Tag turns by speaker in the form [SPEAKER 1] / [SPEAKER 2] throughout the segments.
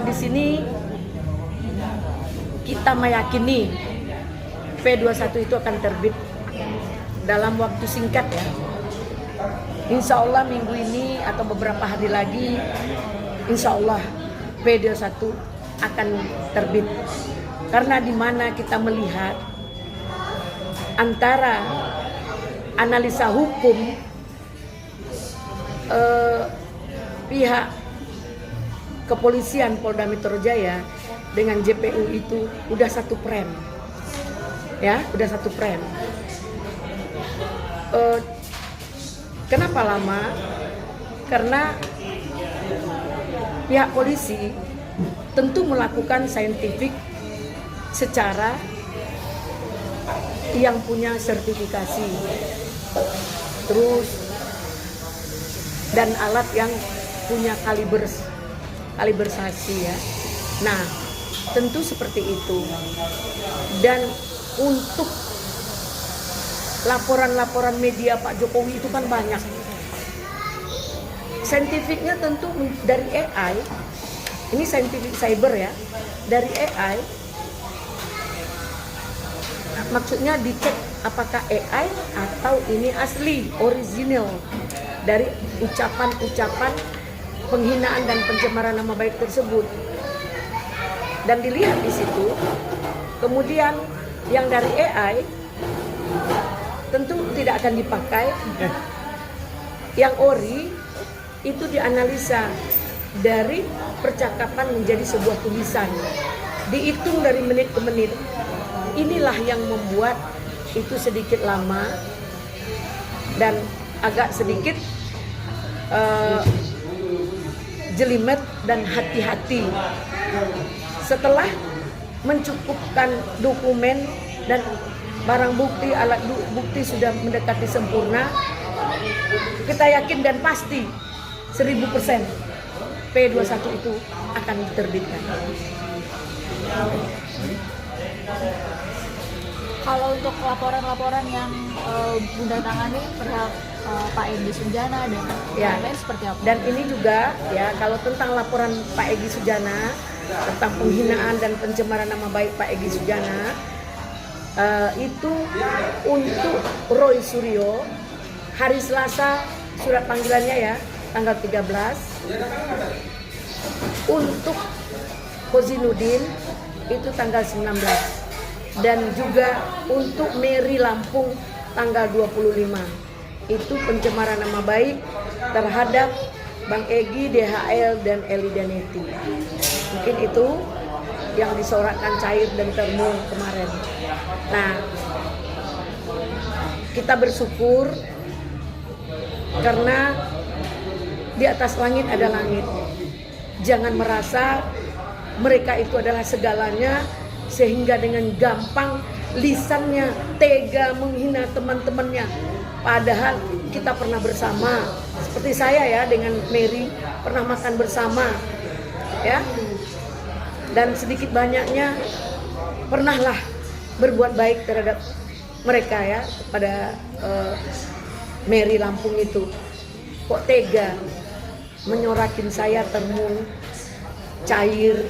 [SPEAKER 1] Di sini kita meyakini P21 itu akan terbit dalam waktu singkat ya. Insya Allah minggu ini atau beberapa hari lagi, insya Allah P21 akan terbit. Karena di mana kita melihat antara analisa hukum pihak kepolisian Polda Metro Jaya dengan JPU itu udah satu frame, ya, udah satu frame. Kenapa lama? Karena pihak polisi tentu melakukan saintifik secara yang punya sertifikasi, terus dan alat yang punya kalibersasi ya. Nah, tentu seperti itu. Dan untuk laporan-laporan media Pak Jokowi itu kan banyak. Saintifiknya tentu dari AI, ini saintifik cyber ya, dari AI, maksudnya dicek apakah AI atau ini asli, original dari ucapan-ucapan penghinaan dan pencemaran nama baik tersebut. Dan dilihat di situ, kemudian yang dari AI tentu tidak akan dipakai. Yang ori itu dianalisa dari percakapan menjadi sebuah tulisan, dihitung dari menit ke menit. Inilah yang membuat itu sedikit lama dan agak sedikit jelimet dan hati-hati. Setelah mencukupkan dokumen dan barang bukti, alat bukti sudah mendekati sempurna, kita yakin dan pasti 1000% P21 itu akan diterbitkan.
[SPEAKER 2] Kalau untuk laporan-laporan yang Bunda tangani terhadap Pak Egy Sujana dan lain seperti apa?
[SPEAKER 1] Dan ini juga ya, kalau tentang laporan Pak Egy Sujana tentang penghinaan dan pencemaran nama baik Pak Egy Sujana, itu untuk Roy Suryo hari Selasa surat panggilannya ya, tanggal 13. Untuk Kozinudin itu tanggal 19. Dan juga untuk Mary Lampung tanggal 25. Itu pencemaran nama baik terhadap Bang Egy, DHL, dan Eli Daneti. Mungkin itu yang disorakkan Cair dan Termo kemarin. Nah, kita bersyukur karena di atas langit ada langit. Jangan merasa mereka itu adalah segalanya sehingga dengan gampang lisannya tega menghina teman-temannya. Padahal kita pernah bersama, seperti saya ya dengan Mary pernah makan bersama ya, dan sedikit banyaknya pernahlah berbuat baik terhadap mereka ya, pada Mary Lampung itu. Kok tega menyorakin saya, Termung, Cair,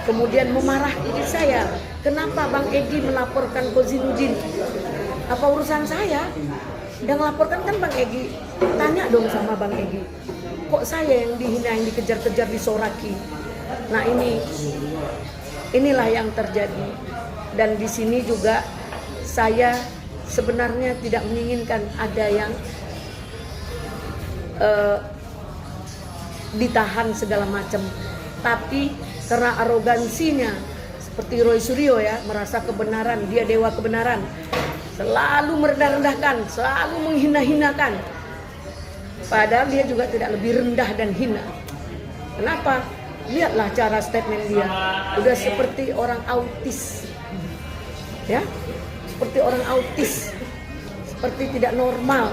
[SPEAKER 1] kemudian memarahi saya. Kenapa Bang Egy melaporkan Kozinudin? Apa urusan saya? Yang melaporkan kan Bang Egy. Tanya dong sama Bang Egy. Kok saya yang dihina, yang dikejar-kejar, disoraki? Nah inilah yang terjadi. Dan di sini juga saya sebenarnya tidak menginginkan ada yang ditahan segala macam. Tapi karena arogansinya seperti Roy Suryo ya, merasa kebenaran, dia dewa kebenaran, selalu merendah-rendahkan, selalu menghina-hinakan, padahal dia juga tidak lebih rendah dan hina. Kenapa? Lihatlah cara statement dia, udah seperti orang autis ya, seperti orang autis, seperti tidak normal.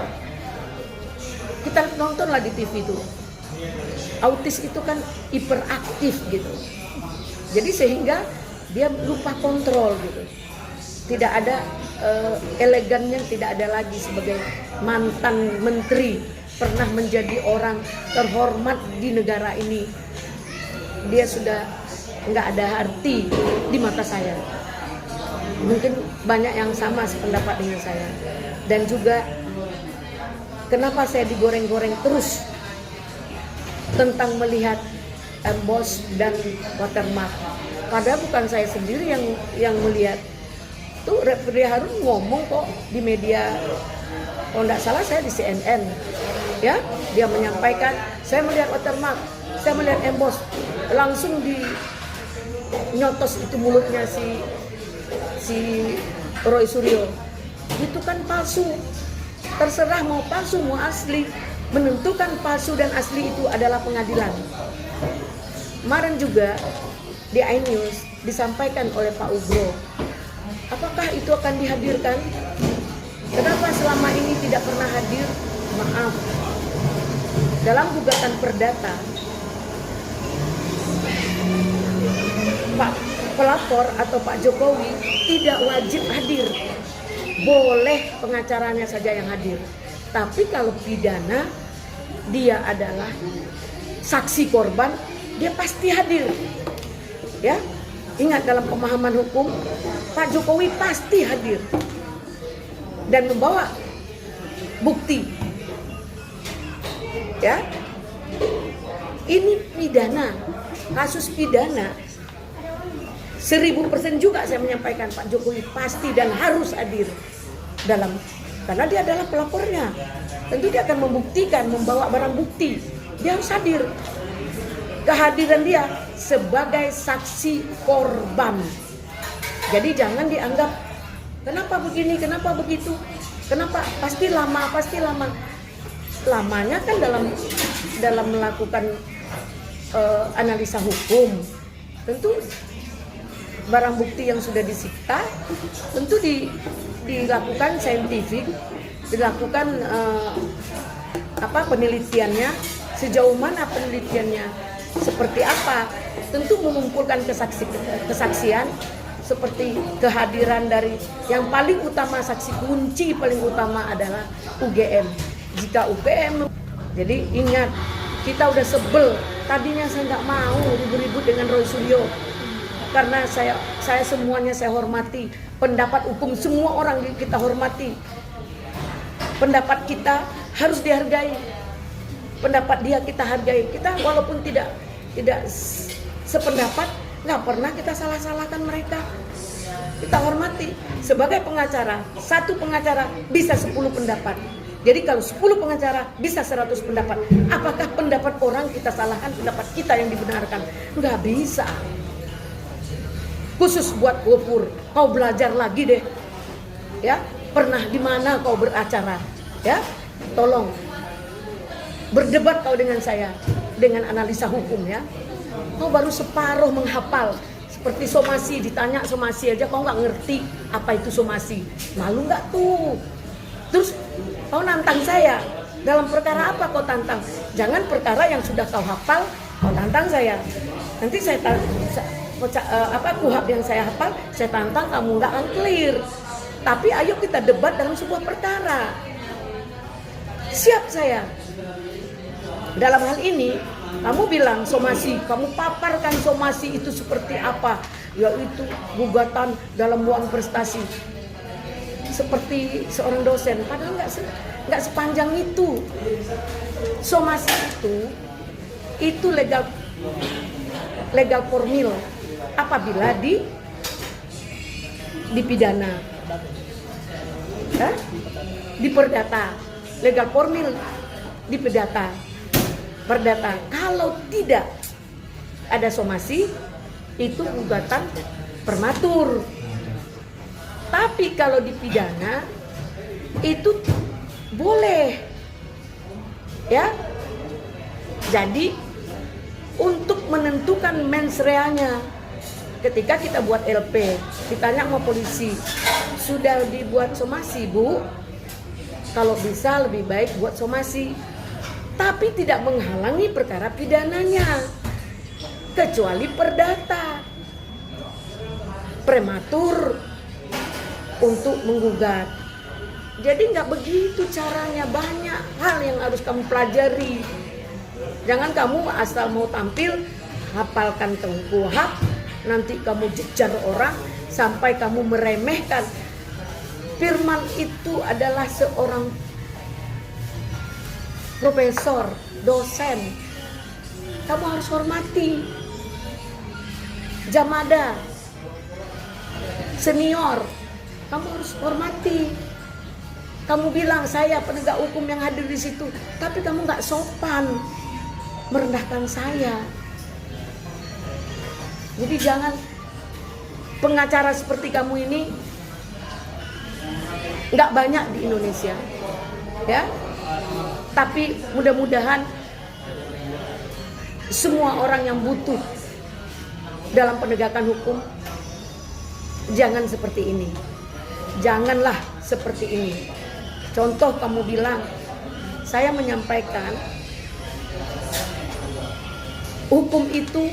[SPEAKER 1] Kita nontonlah di TV itu, autis itu kan hiperaktif gitu. Jadi sehingga dia lupa kontrol gitu. Tidak ada elegannya, tidak ada lagi sebagai mantan menteri, pernah menjadi orang terhormat di negara ini. dia sudah nggak ada arti di mata saya. Mungkin banyak yang sama sependapat dengan saya. Dan juga kenapa saya digoreng-goreng terus tentang melihat emboss dan watermark. Padahal bukan saya sendiri yang melihat. Tuh Refri Harun ngomong kok di media, kalau nggak salah saya di CNN, ya, dia menyampaikan saya melihat watermark, saya melihat emboss, langsung di nyotos itu mulutnya si Roy Suryo. Itu kan palsu. Terserah mau palsu mau asli. Menentukan palsu dan asli itu adalah pengadilan. Kemarin juga di iNews disampaikan oleh Pak Ugro. Apakah itu akan dihadirkan? Kenapa selama ini tidak pernah hadir? Maaf. Dalam gugatan perdata, Pak pelapor atau Pak Jokowi tidak wajib hadir. Boleh pengacaranya saja yang hadir. Tapi kalau pidana, dia adalah saksi korban, dia pasti hadir. Ya, ingat dalam pemahaman hukum, Pak Jokowi pasti hadir dan membawa bukti. Ya, ini pidana, kasus pidana. 1000% juga saya menyampaikan Pak Jokowi pasti dan harus hadir karena dia adalah pelapornya. Tentu dia akan membuktikan, membawa barang bukti. Dia harus hadir. Kehadiran dia sebagai saksi korban. Jadi jangan dianggap kenapa begini, kenapa begitu, kenapa pasti lama. Lamanya kan dalam melakukan analisa hukum. Tentu barang bukti yang sudah disita tentu dilakukan saintifik, dilakukan penelitiannya, sejauh mana penelitiannya, seperti apa, tentu mengumpulkan kesaksian seperti kehadiran dari yang paling utama, saksi kunci paling utama adalah UGM. Jika UGM, jadi ingat, kita udah sebel. Tadinya saya nggak mau ribut-ribut dengan Roy Suryo karena saya semuanya saya hormati. Pendapat hukum semua orang kita hormati. Pendapat kita harus dihargai. Pendapat dia kita hargai. Kita walaupun tidak sependapat, nggak pernah kita salah-salahkan mereka. Kita hormati. Sebagai pengacara, satu pengacara bisa 10 pendapat. Jadi kalau 10 pengacara bisa 100 pendapat. Apakah pendapat orang kita salahkan, pendapat kita yang dibenarkan? Nggak bisa. Khusus buat Gofur, kau belajar lagi deh. Ya, pernah di mana kau beracara? Ya, tolong berdebat kau dengan saya dengan analisa hukum ya. Kau baru separuh menghafal. Seperti somasi, ditanya somasi aja kau nggak ngerti apa itu somasi. Malu nggak tuh? Terus kau nantang saya. Dalam perkara apa kau tantang? Jangan perkara yang sudah kau hafal, kau tantang saya. Nanti saya kuhab yang saya hafal, saya tantang kamu nggak akan clear. Tapi ayo kita debat dalam sebuah perkara. Siap saya. Dalam hal ini, kamu bilang somasi, kamu paparkan somasi itu seperti apa? Yaitu gugatan dalam uang prestasi. Seperti seorang dosen, padahal nggak sepanjang itu. Somasi itu legal formil apabila dipidana, di perdata, legal formil di perdata. Kalau tidak ada somasi, itu gugatan prematur. Tapi kalau dipidana itu boleh, ya. Jadi untuk menentukan mens reanya, ketika kita buat LP, ditanya sama polisi, sudah dibuat somasi Bu? Kalau bisa lebih baik buat somasi, tapi tidak menghalangi perkara pidananya, kecuali perdata, prematur untuk menggugat. Jadi nggak begitu caranya, banyak hal yang harus kamu pelajari. Jangan kamu asal mau tampil hafalkan kuhab, nanti kamu jejar orang sampai kamu meremehkan. Firman itu adalah seorang profesor, dosen. Kamu harus hormati. Jamada, senior, kamu harus hormati. Kamu bilang saya penegak hukum yang hadir di situ, tapi kamu nggak sopan merendahkan saya. Jadi jangan, pengacara seperti kamu ini nggak banyak di Indonesia, ya. Tapi mudah-mudahan semua orang yang butuh dalam penegakan hukum jangan seperti ini. Janganlah seperti ini. Contoh kamu bilang, saya menyampaikan hukum itu